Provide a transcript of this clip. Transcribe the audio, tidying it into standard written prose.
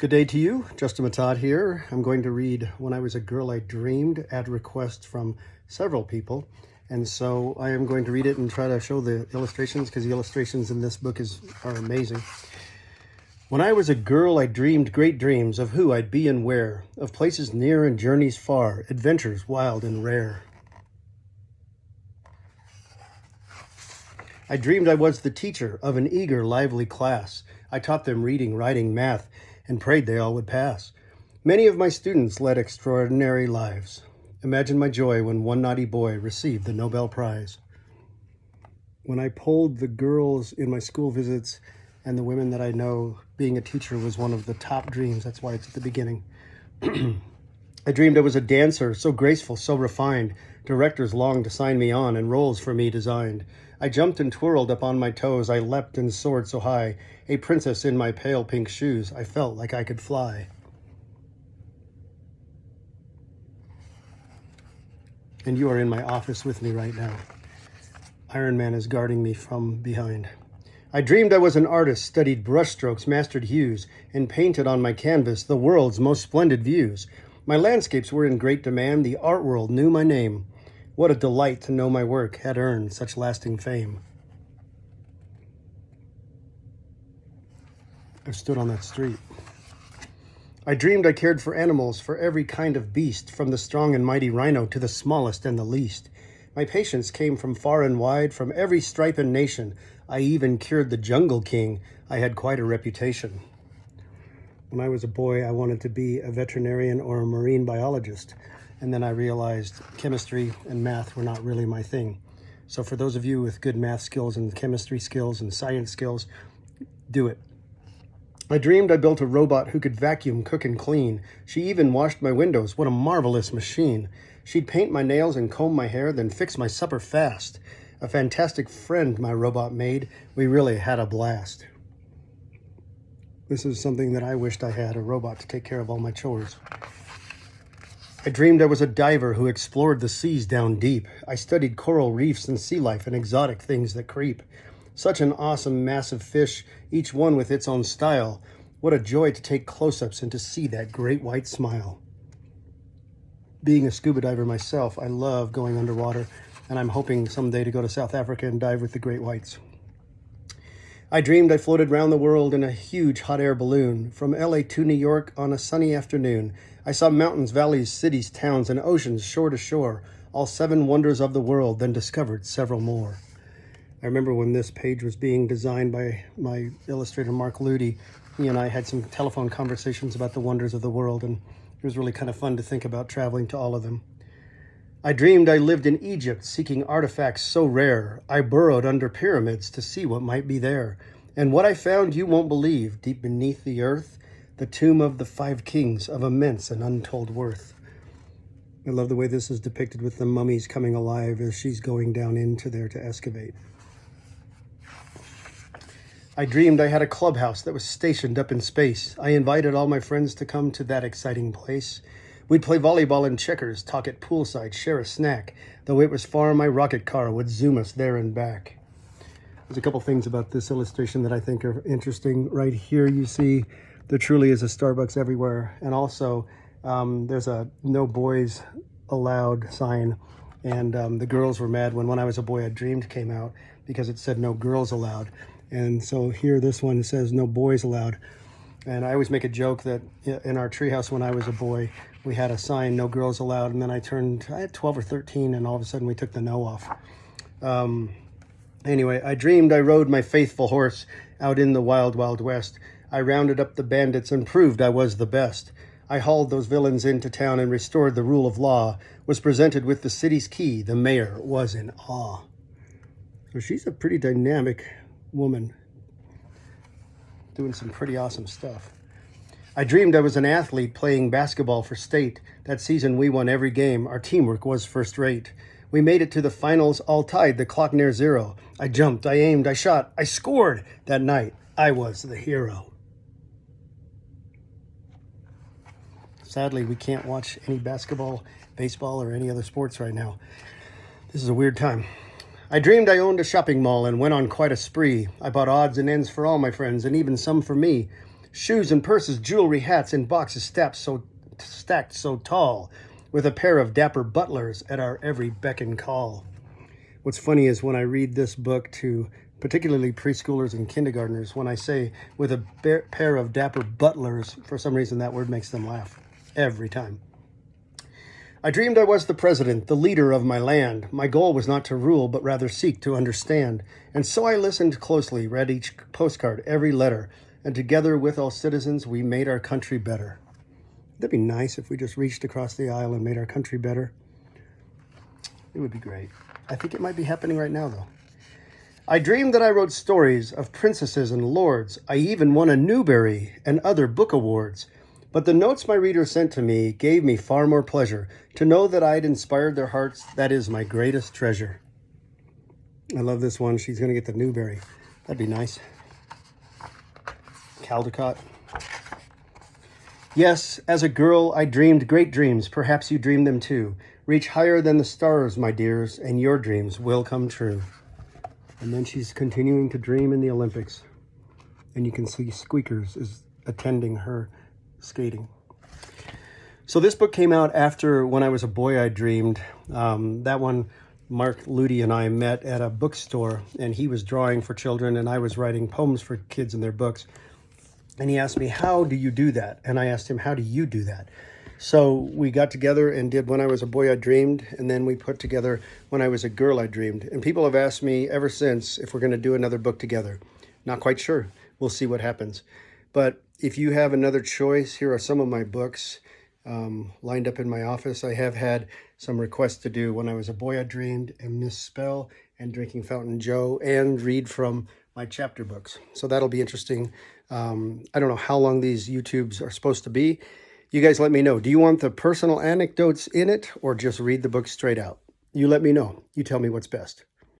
Good day to you. Justin Matat here. I'm going to read When I Was a Girl I Dreamed at request from several people. And so I am going to read it and try to show the illustrations because the illustrations in this book are amazing. When I was a girl, I dreamed great dreams of who I'd be and where, of places near and journeys far, adventures wild and rare. I dreamed I was the teacher of an eager, lively class. I taught them reading, writing, math, and prayed they all would pass. Many of my students led extraordinary lives. Imagine my joy when one naughty boy received the Nobel Prize. When I polled the girls in my school visits and the women that I know, being a teacher was one of the top dreams. That's why it's at the beginning. I dreamed I was a dancer, so graceful, so refined. Directors longed to sign me on and roles for me designed. I jumped and twirled up on my toes. I leapt and soared so high. A princess in my pale pink shoes. I felt like I could fly. And you are in my office with me right now. Iron Man is guarding me from behind. I dreamed I was an artist, studied brushstrokes, mastered hues, and painted on my canvas the world's most splendid views. My landscapes were in great demand. The art world knew my name. What a delight to know my work had earned such lasting fame. I've stood on that street. I dreamed I cared for animals, for every kind of beast, from the strong and mighty rhino to the smallest and the least. My patients came from far and wide, from every stripe and nation. I even cured the Jungle King. I had quite a reputation. When I was a boy, I wanted to be a veterinarian or a marine biologist. And then I realized chemistry and math were not really my thing. So for those of you with good math skills and chemistry skills and science skills, do it. I dreamed I built a robot who could vacuum, cook, and clean. She even washed my windows. What a marvelous machine. She'd paint my nails and comb my hair, then fix my supper fast. A fantastic friend my robot made. We really had a blast. This is something that I wished I had, a robot to take care of all my chores. I dreamed I was a diver who explored the seas down deep. I studied coral reefs and sea life and exotic things that creep. Such an awesome, massive fish, each one with its own style. What a joy to take close-ups and to see that great white smile. Being a scuba diver myself, I love going underwater, and I'm hoping someday to go to South Africa and dive with the great whites. I dreamed I floated round the world in a huge hot air balloon, from LA to New York on a sunny afternoon. I saw mountains, valleys, cities, towns, and oceans shore to shore, all 7 wonders of the world, then discovered several more. I remember when this page was being designed by my illustrator, Mark Ludi. He and I had some telephone conversations about the wonders of the world, and it was really kind of fun to think about traveling to all of them. I dreamed I lived in Egypt, seeking artifacts so rare. I burrowed under pyramids to see what might be there. And what I found you won't believe, deep beneath the earth, the tomb of the 5 kings of immense and untold worth. I love the way this is depicted with the mummies coming alive as she's going down into there to excavate. I dreamed I had a clubhouse that was stationed up in space. I invited all my friends to come to that exciting place. We'd play volleyball and checkers, talk at poolside, share a snack. Though it was far, my rocket car would zoom us there and back. There's a couple things about this illustration that I think are interesting. Right here you see there truly is a Starbucks everywhere. And also there's a no boys allowed sign. And the girls were mad when I Was a Boy I Dreamed came out because it said no girls allowed. And so here this one says no boys allowed. And I always make a joke that in our treehouse when I was a boy, we had a sign, no girls allowed. And then I had 12 or 13, and all of a sudden we took the no off. Anyway, I dreamed I rode my faithful horse out in the wild, wild west. I rounded up the bandits and proved I was the best. I hauled those villains into town and restored the rule of law. Was presented with the city's key. The mayor was in awe. So she's a pretty dynamic woman, doing some pretty awesome stuff. I dreamed I was an athlete playing basketball for state. That season we won every game. Our teamwork was first rate. We made it to the finals all tied, the clock near 0. I jumped, I aimed, I shot, I scored. That night, I was the hero. Sadly, we can't watch any basketball, baseball, or any other sports right now. This is a weird time. I dreamed I owned a shopping mall and went on quite a spree. I bought odds and ends for all my friends and even some for me. Shoes and purses, jewelry, hats, and boxes stacked so tall, with a pair of dapper butlers at our every beck and call. What's funny is when I read this book to particularly preschoolers and kindergartners, when I say with a pair of dapper butlers, for some reason that word makes them laugh every time. I dreamed I was the president, the leader of my land. My goal was not to rule, but rather seek to understand. And so I listened closely, read each postcard, every letter, and together with all citizens, we made our country better. That'd be nice if we just reached across the aisle and made our country better. It would be great. I think it might be happening right now, though. I dreamed that I wrote stories of princesses and lords. I even won a Newbery and other book awards. But the notes my readers sent to me gave me far more pleasure. To know that I'd inspired their hearts, that is my greatest treasure. I love this one. She's going to get the Newbery. That'd be nice. Caldecott. Yes, as a girl, I dreamed great dreams. Perhaps you dreamed them too. Reach higher than the stars, my dears, and your dreams will come true. And then she's continuing to dream in the Olympics. And you can see Squeakers is attending her skating. So this book came out after When I Was a Boy, I Dreamed. That one, Mark Ludi and I met at a bookstore, and he was drawing for children, and I was writing poems for kids in their books. And he asked me, how do you do that? And I asked him, how do you do that? So we got together and did When I Was a Boy, I Dreamed, and then we put together When I Was a Girl, I Dreamed. And people have asked me ever since if we're going to do another book together. Not quite sure. We'll see what happens. But if you have another choice, here are some of my books lined up in my office. I have had some requests to do When I Was a Boy, I Dreamed, and Miss Spell, and Drinking Fountain Joe, and read from my chapter books. So that'll be interesting. I don't know how long these YouTubes are supposed to be. You guys let me know. Do you want the personal anecdotes in it, or just read the book straight out? You let me know. You tell me what's best.